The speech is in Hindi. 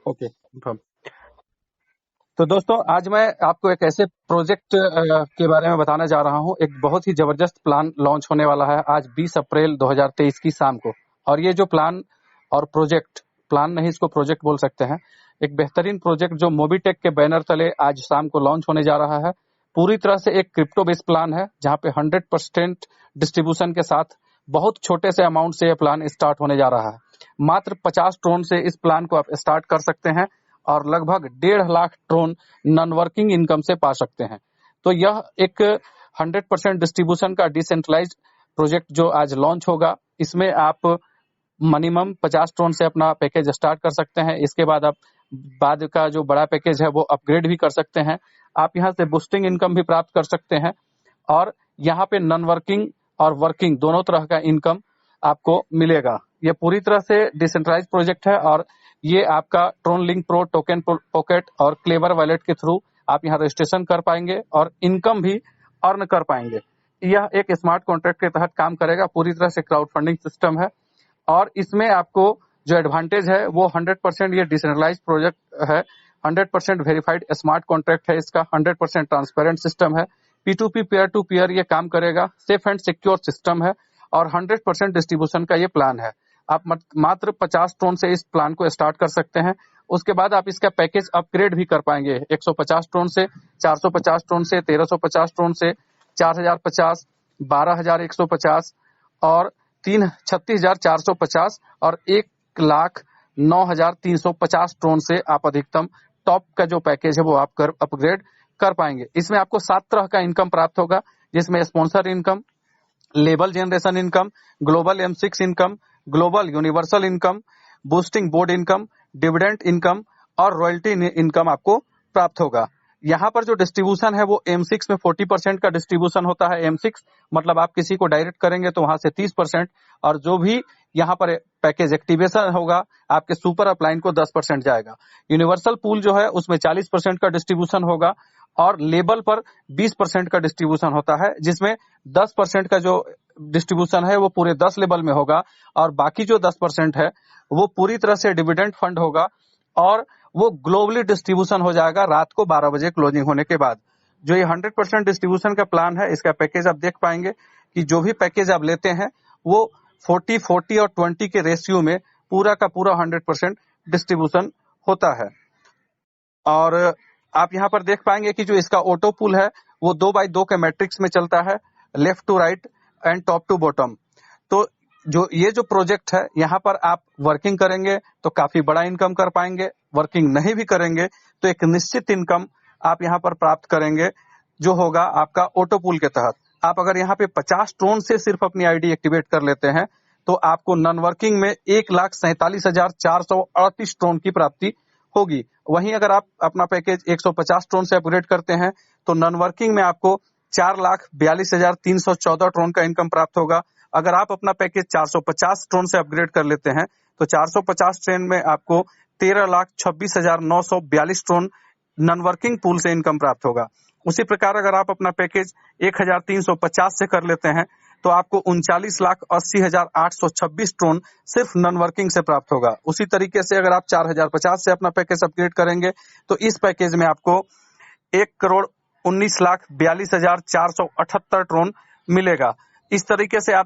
ओके। तो दोस्तों आज मैं आपको एक ऐसे प्रोजेक्ट के बारे में बताने जा रहा हूं। एक बहुत ही जबरदस्त प्लान लॉन्च होने वाला है आज 20 अप्रैल 2023 की शाम को। और ये जो प्लान और प्रोजेक्ट, प्लान नहीं इसको प्रोजेक्ट बोल सकते हैं, एक बेहतरीन प्रोजेक्ट जो मोबीटेक के बैनर तले आज शाम को लॉन्च होने जा रहा है। पूरी तरह से एक क्रिप्टो बेस्ड प्लान है जहां पे 100% डिस्ट्रीब्यूशन के साथ बहुत छोटे से अमाउंट से यह प्लान स्टार्ट होने जा रहा है। मात्र 50 ट्रोन से इस प्लान को आप स्टार्ट कर सकते हैं और लगभग 1.5 lakh Tron non working income से पा सकते हैं। तो यह एक 100% डिस्ट्रीब्यूशन का डिसेंट्रलाइज्ड प्रोजेक्ट जो आज लॉन्च होगा, इसमें आप मिनिमम 50 ट्रोन से अपना पैकेज स्टार्ट कर सकते हैं। इसके बाद आप बाद का जो बड़ा पैकेज है वो अपग्रेड भी कर सकते हैं। आप यहाँ से बूस्टिंग इनकम भी प्राप्त कर सकते हैं और यहाँ पे नॉन वर्किंग और वर्किंग दोनों तरह का इनकम आपको मिलेगा। ये पूरी तरह से डिसेंट्रलाइज्ड प्रोजेक्ट है और ये आपका Tron link pro, token pocket और क्लेवर वॉलेट के थ्रू आप यहाँ रजिस्ट्रेशन कर पाएंगे और इनकम भी अर्न कर पाएंगे। यह एक स्मार्ट कॉन्ट्रैक्ट के तहत काम करेगा, पूरी तरह से क्राउड फंडिंग सिस्टम है और इसमें आपको जो एडवांटेज है वो 100% ये डिसेंट्रलाइज्ड प्रोजेक्ट है, 100% वेरीफाइड स्मार्ट कॉन्ट्रैक्ट है इसका, 100% ट्रांसपेरेंट सिस्टम है, P2P पीयर टू पीयर ये काम करेगा, सेफ एंड सिक्योर सिस्टम है और 100% डिस्ट्रीब्यूशन का ये प्लान है। आप मात्र 50 ट्रोन से इस प्लान को स्टार्ट कर सकते हैं। उसके बाद आप इसका पैकेज अपग्रेड भी कर पाएंगे 150 ट्रोन से, 450 ट्रोन से, 1350 ट्रोन से, 4050, 12150 और 36,450 और 1,09,350 ट्रोन से आप अधिकतम टॉप का जो पैकेज है वो आप अपग्रेड कर पाएंगे। इसमें आपको 7 तरह का इनकम प्राप्त होगा, जिसमें sponsor income, label generation income, global M6 income, global universal income, boosting board income, dividend income और रॉयल्टी इनकम आपको प्राप्त होगा। यहाँ पर जो डिस्ट्रीब्यूशन है वो M6 में 40% का डिस्ट्रीब्यूशन होता है। M6 मतलब आप किसी को डायरेक्ट करेंगे तो वहां से 30% और जो भी यहाँ पर पैकेज एक्टिवेशन होगा आपके सुपर अपलाइन को 10% जाएगा। यूनिवर्सल पूल जो है उसमें 40% का डिस्ट्रीब्यूशन होगा और लेबल पर 20% का डिस्ट्रीब्यूशन होता है, जिसमें 10% का जो डिस्ट्रीब्यूशन है वो पूरे 10 लेवल में होगा और बाकी जो 10% है वो पूरी तरह से डिविडेंड फंड होगा और वो ग्लोबली डिस्ट्रीब्यूशन हो जाएगा रात को 12 बजे क्लोजिंग होने के बाद। जो ये 100% डिस्ट्रीब्यूशन का प्लान है, इसका पैकेज आप देख पाएंगे कि जो भी पैकेज आप लेते हैं वो 40-40 और 20 के रेशियो में पूरा का पूरा 100% डिस्ट्रीब्यूशन होता है। और आप यहाँ पर देख पाएंगे कि जो इसका ऑटो पुल है वो 2x2 के मैट्रिक्स में चलता है, left to right and top to bottom. तो जो ये जो प्रोजेक्ट है यहाँ पर आप वर्किंग करेंगे तो काफी बड़ा इनकम कर पाएंगे, वर्किंग नहीं भी करेंगे तो एक निश्चित इनकम आप यहाँ पर प्राप्त करेंगे जो होगा आपका ऑटो पुल के तहत। आप अगर यहाँ पे 50 ट्रोन से सिर्फ अपनी आईडी एक्टिवेट कर लेते हैं तो आपको नॉन वर्किंग में 1,47,438 ट्रोन की प्राप्ति होगी। वहीं अगर आप अपना पैकेज 150 ट्रोन से अपग्रेड करते हैं तो नॉन वर्किंग में आपको 4,42,314 ट्रोन का इनकम प्राप्त होगा। अगर आप अपना पैकेज 450 ट्रोन से अपग्रेड कर लेते हैं तो 450 ट्रेन में आपको 13,26,942 ट्रोन नॉन वर्किंग पूल से इनकम प्राप्त होगा। उसी प्रकार अगर आप अपना पैकेज 1,350 से कर लेते हैं तो आपको 39,80,826 ट्रोन सिर्फ नॉन वर्किंग से प्राप्त होगा। उसी तरीके से अगर आप 4,050 से अपना पैकेज अपग्रेड करेंगे तो इस पैकेज में आपको 1,19,42,478 ट्रोन मिलेगा। इस तरीके से आप